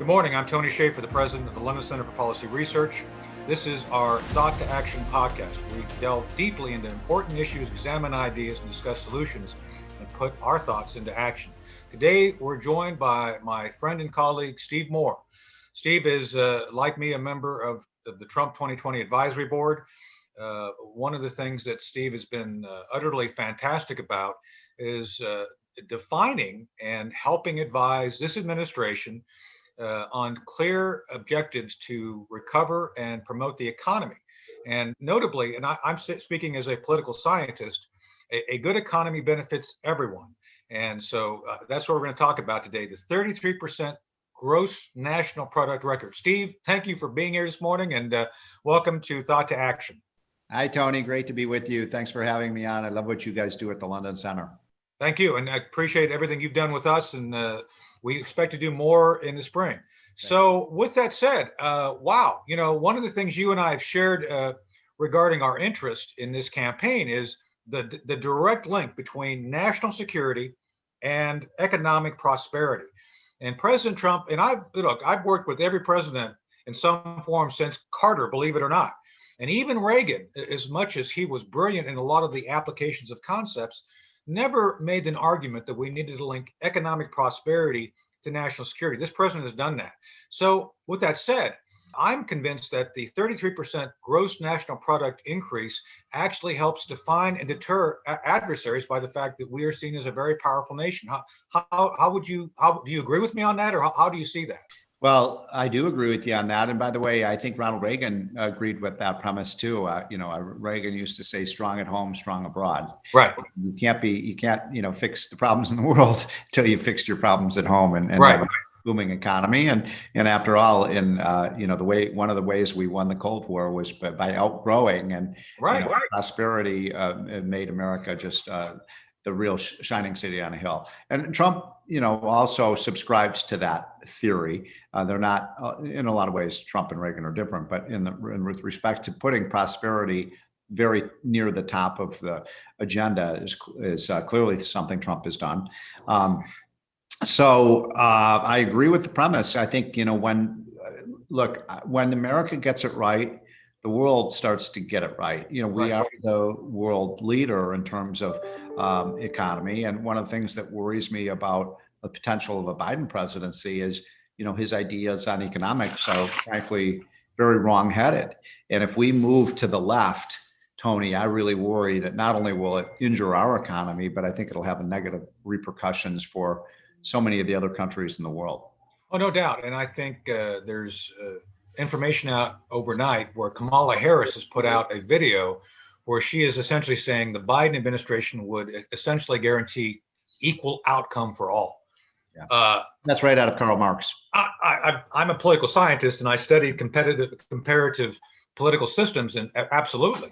Good morning. I'm Tony Shaffer, the president of the London Center for Policy Research. This is our Thought to Action podcast. We delve deeply into important issues, examine ideas, and discuss solutions, and put our thoughts into action. Today, we're joined by my friend and colleague, Steve Moore. Steve is, like me, a member of the Trump 2020 Advisory Board. One of the things that Steve has been utterly fantastic about is defining and helping advise this administration on clear objectives to recover and promote the economy. And notably, and I'm speaking as a political scientist, a good economy benefits everyone. And so that's what we're going to talk about today, the 33% gross national product record. Steve, thank you for being here this morning, and welcome to Thought to Action. Hi, Tony. Great to be with you. Thanks for having me on. I love what you guys do at the London Center. Thank you. And I appreciate everything you've done with us. And we expect to do more in the spring. So with that said, wow, one of the things you and I have shared regarding our interest in this campaign is the direct link between national security and economic prosperity. And President Trump, and I've worked with every president in some form since Carter, believe it or not. And even Reagan, as much as he was brilliant in a lot of the applications of concepts, never made an argument that we needed to link economic prosperity to national security. This president has done that. So with that said, I'm convinced that the 33% gross national product increase actually helps define and deter adversaries by the fact that we are seen as a very powerful nation. How do you agree with me on that, or how do you see that? Well, I do agree with you on that. And by the way, I think Ronald Reagan agreed with that premise too. Reagan used to say, "Strong at home, strong abroad." Right. You can't fix the problems in the world until you fixed your problems at home and right. have a booming economy. And after all, one of the ways we won the Cold War was by outgrowing, and prosperity made America just the real shining city on a hill. And Trump, also subscribes to that theory. They're not, in a lot of ways, Trump and Reagan are different, but with respect to putting prosperity very near the top of the agenda is clearly something Trump has done. So I agree with the premise. I think, when America gets it right, the world starts to get it right. We are the world leader in terms of economy. And one of the things that worries me about the potential of a Biden presidency is, his ideas on economics are frankly very wrong-headed. And if we move to the left, Tony, I really worry that not only will it injure our economy, but I think it'll have negative repercussions for so many of the other countries in the world. Oh, no doubt. And I think there's information out overnight where Kamala Harris has put out a video where she is essentially saying the Biden administration would essentially guarantee equal outcome for all. Yeah. That's right out of Karl Marx. I'm a political scientist, and I studied comparative political systems, and absolutely.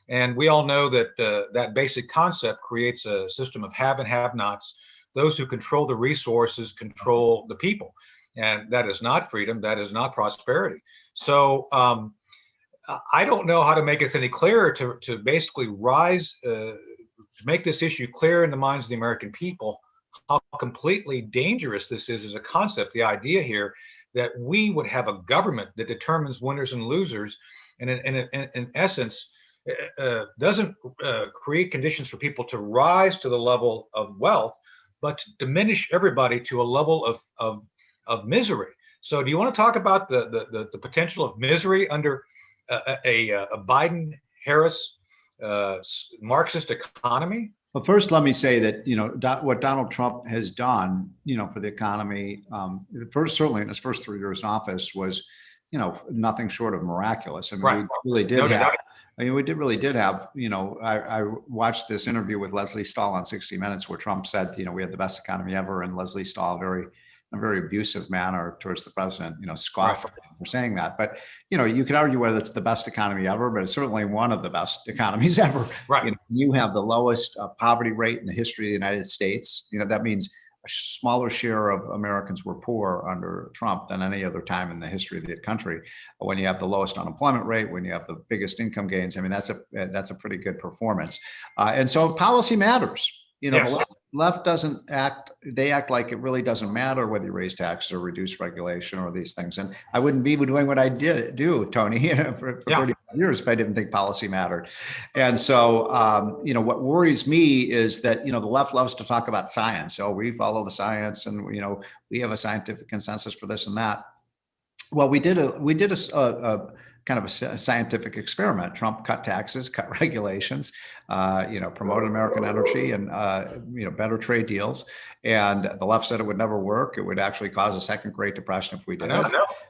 And we all know that that basic concept creates a system of have and have-nots. Those who control the resources control the people. And that is not freedom. That is not prosperity. So I don't know how to make this any clearer to basically to make this issue clear in the minds of the American people, how completely dangerous this is as a concept. The idea here that we would have a government that determines winners and losers, and in essence, doesn't create conditions for people to rise to the level of wealth, but to diminish everybody to a level of misery. So do you want to talk about the potential of misery under a Biden-Harris Marxist economy? Well, first, let me say that, what Donald Trump has done, for the economy, certainly in his first 3 years in office was, nothing short of miraculous. I mean, we really did have. We did have, I watched this interview with Leslie Stahl on 60 Minutes where Trump said, we had the best economy ever, and Leslie Stahl, in a very abusive manner towards the president, scoffed for saying that. But, you could argue whether it's the best economy ever, but it's certainly one of the best economies ever. Right. You have the lowest poverty rate in the history of the United States. That means a smaller share of Americans were poor under Trump than any other time in the history of the country. When you have the lowest unemployment rate, when you have the biggest income gains, I mean, that's a pretty good performance. And so policy matters. Yes. left doesn't act, they act like it really doesn't matter whether you raise taxes or reduce regulation or these things. And I wouldn't be doing what I do, Tony, for Yeah. 35 years if I didn't think policy mattered. And so, what worries me is that, the left loves to talk about science. Oh, we follow the science and, we have a scientific consensus for this and that. Well, we did a kind of a scientific experiment. Trump cut taxes, cut regulations, promoted American energy and better trade deals. And the left said it would never work. It would actually cause a second Great Depression if we did it.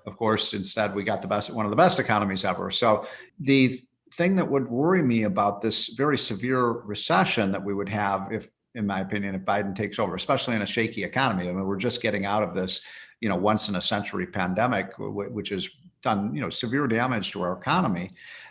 Of course, instead we got one of the best economies ever. So the thing that would worry me about this very severe recession that we would have if, in my opinion, if Biden takes over, especially in a shaky economy. I mean, we're just getting out of this, once in a century pandemic, which has done, severe damage to our economy.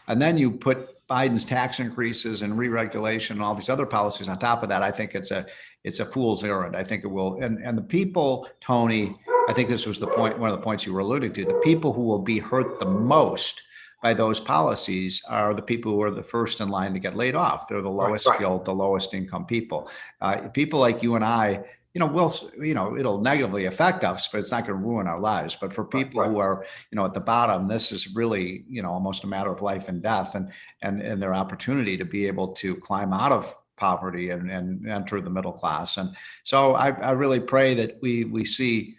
And then you put Biden's tax increases and re-regulation and all these other policies on top of that. I think it's a fool's errand. I think it will. And the people, Tony, I think this was the point, one of the points you were alluding to, the people who will be hurt the most by those policies are the people who are the first in line to get laid off. They're the lowest skilled, the lowest income people. People like you and I, it'll negatively affect us, but it's not going to ruin our lives. But for people who are, at the bottom, this is really, almost a matter of life and death, and their opportunity to be able to climb out of poverty and enter the middle class. And so I really pray that we see,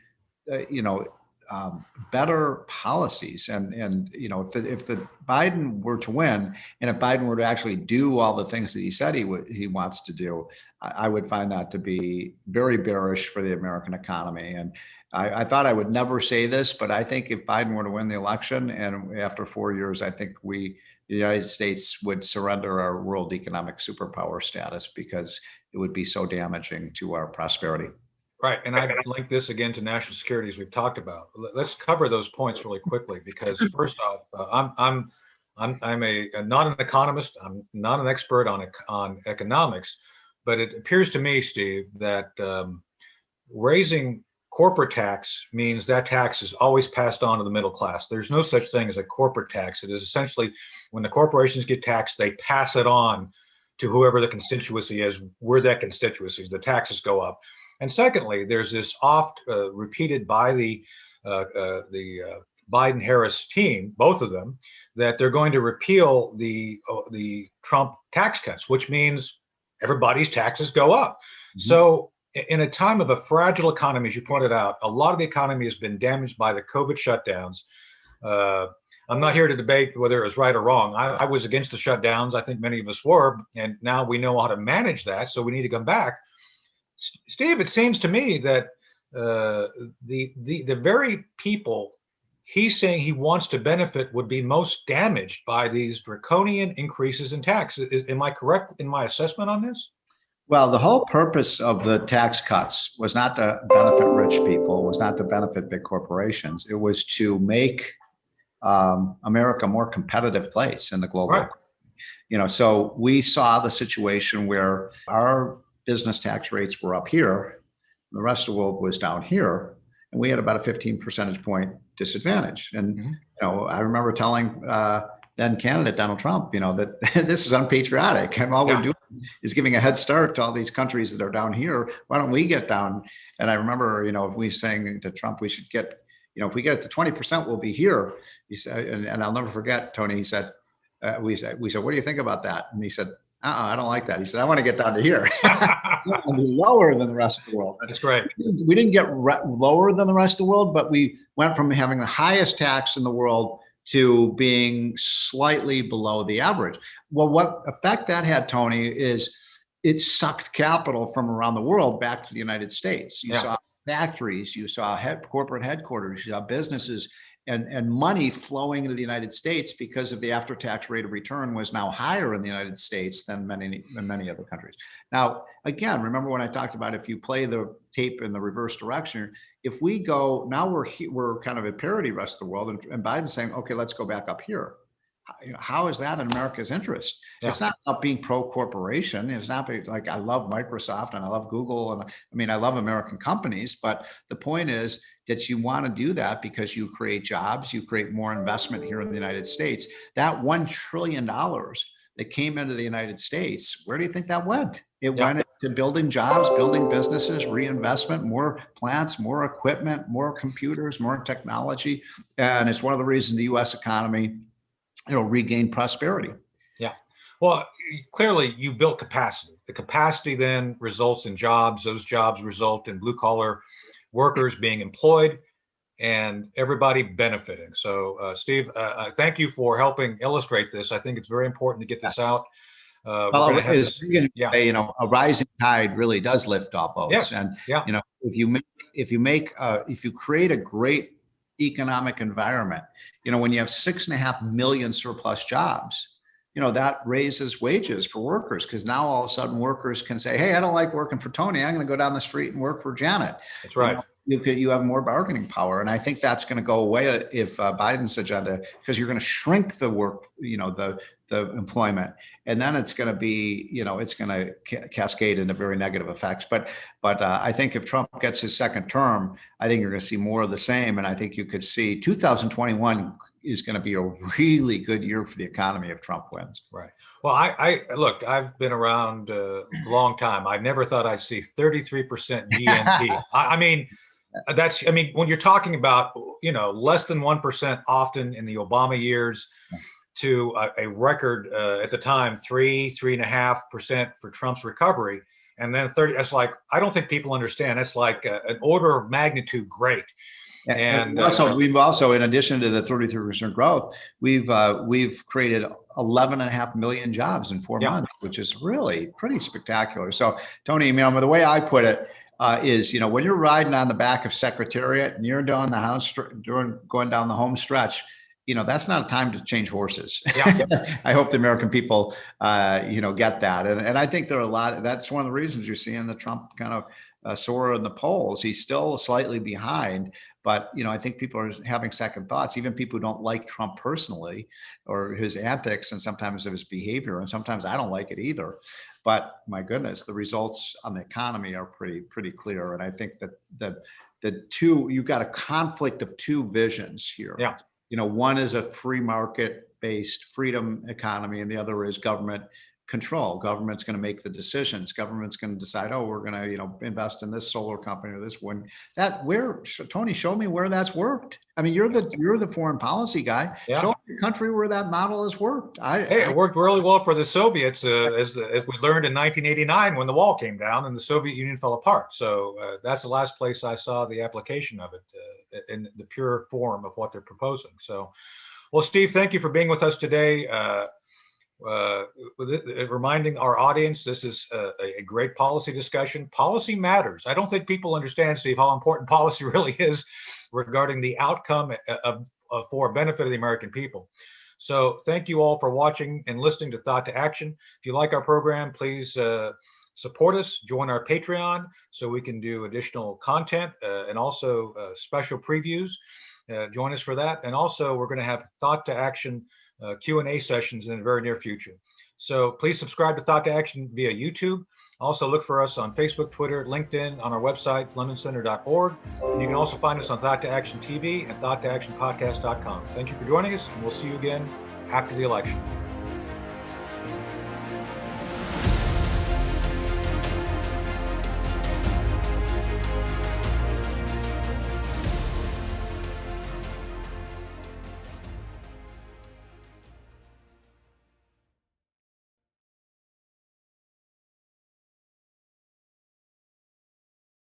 better policies. And if the Biden were to win, and if Biden were to actually do all the things that he said he wants to do, I would find that to be very bearish for the American economy. And I thought I would never say this, but I think if Biden were to win the election, and after 4 years, I think the United States would surrender our world economic superpower status, because it would be so damaging to our prosperity. Right, and I link this again to national security, as we've talked about. Let's cover those points really quickly, because first off, I'm not an economist. I'm not an expert on economics, but it appears to me, Steve, that raising corporate tax means that tax is always passed on to the middle class. There's no such thing as a corporate tax. It is essentially, when the corporations get taxed, they pass it on to whoever the constituency is. We're that constituency. The taxes go up. And secondly, there's this oft repeated by the Biden-Harris team, both of them, that they're going to repeal the Trump tax cuts, which means everybody's taxes go up. Mm-hmm. So in a time of a fragile economy, as you pointed out, a lot of the economy has been damaged by the COVID shutdowns. I'm not here to debate whether it was right or wrong. I was against the shutdowns. I think many of us were, and now we know how to manage that, so we need to come back. Steve, it seems to me that the very people he's saying he wants to benefit would be most damaged by these draconian increases in tax. Am I correct in my assessment on this? Well, the whole purpose of the tax cuts was not to benefit rich people, was not to benefit big corporations. It was to make America a more competitive place in the global economy. So we saw the situation where our business tax rates were up here, the rest of the world was down here, and we had about a 15 percentage point disadvantage. And I remember telling then candidate Donald Trump, that this is unpatriotic, and all we're doing is giving a head start to all these countries that are down here. Why don't we get down? And I remember, we saying to Trump, we should get, if we get it to 20%, we'll be here. He said, and I'll never forget, Tony. He said, we said, what do you think about that? And he said, I don't like that. He said, I want to get down to here. Lower than the rest of the world. That's great. We didn't get lower than the rest of the world, but we went from having the highest tax in the world to being slightly below the average. Well, what effect that had, Tony, is it sucked capital from around the world back to the United States. You saw factories, you saw corporate headquarters, you saw businesses, and money flowing into the United States because of the after-tax rate of return was now higher in the United States than many other countries. Now, again, remember when I talked about if you play the tape in the reverse direction, if we go, now we're kind of at parity rest of the world, and Biden's saying, okay, let's go back up here. How is that in America's interest? Yeah. It's not about being pro-corporation. It's not like I love Microsoft and I love Google, and I love American companies, but the point is that you want to do that because you create jobs, you create more investment here in the United States. That $1 trillion that came into the United States, where do you think that went? It Yeah. went into building jobs, building businesses, reinvestment, more plants, more equipment, more computers, more technology. And it's one of the reasons the US economy, regained prosperity. Yeah. Well, clearly you built capacity. The capacity then results in jobs. Those jobs result in blue collar workers being employed and everybody benefiting. So, Steve, thank you for helping illustrate this. I think it's very important to get this out. We're going to have this. Yeah. Say, a rising tide really does lift all boats. Yes. And Yeah. if you create a great economic environment, when you have 6.5 million surplus jobs, that raises wages for workers, because now all of a sudden workers can say, hey, I don't like working for Tony. I'm going to go down the street and work for Janet. That's right. You have more bargaining power. And I think that's going to go away if Biden's agenda, because you're going to shrink the work, the employment, and then it's going to be, it's going to cascade into very negative effects. But I think if Trump gets his second term, I think you're going to see more of the same. And I think you could see 2021 is going to be a really good year for the economy if Trump wins. Right. Well, I look, I've been around a long time. I never thought I'd see 33% GNP. I mean, when you're talking about, less than 1% often in the Obama years, to a record at the time, 3.5% for Trump's recovery. And then 30, that's like, I don't think people understand. That's like an order of magnitude great. And we've also, in addition to the 33% growth, we've created 11.5 million jobs in 4 months, which is really pretty spectacular. So, Tony, the way I put it is, when you're riding on the back of Secretariat and you're down going down the home stretch, that's not a time to change horses. Yeah. I hope the American people, get that. And I think there are that's one of the reasons you're seeing the Trump kind of soar in the polls. He's still slightly behind, but, I think people are having second thoughts, even people who don't like Trump personally or his antics and sometimes of his behavior. And sometimes I don't like it either. But my goodness, the results on the economy are pretty clear. And I think that you've got a conflict of two visions here. Yeah. One is a free market-based freedom economy, and the other is government control. Government's going to make the decisions. Government's going to decide, oh, we're going to, invest in this solar company or this wind. Tony, show me where that's worked. I mean, you're the foreign policy guy. Yeah. Show the country where that model has worked. It worked really well for the Soviets, as we learned in 1989 when the wall came down and the Soviet Union fell apart. So that's the last place I saw the application of it in the pure form of what they're proposing. So, well, Steve, thank you for being with us today. Reminding our audience, this is a great policy discussion. Policy matters. I don't think people understand, Steve, how important policy really is regarding the outcome for benefit of the American people. So thank you all for watching and listening to Thought to Action. If you like our program, please support us, join our Patreon so we can do additional content and also special previews. Join us for that. And also we're going to have Thought to Action Q&A sessions in the very near future. So please subscribe to Thought to Action via YouTube. Also look for us on Facebook, Twitter, LinkedIn, on our website, londоncenter.org. And you can also find us on Thought to Action TV and thoughttoactionpodcast.com. Thank you for joining us, and we'll see you again after the election.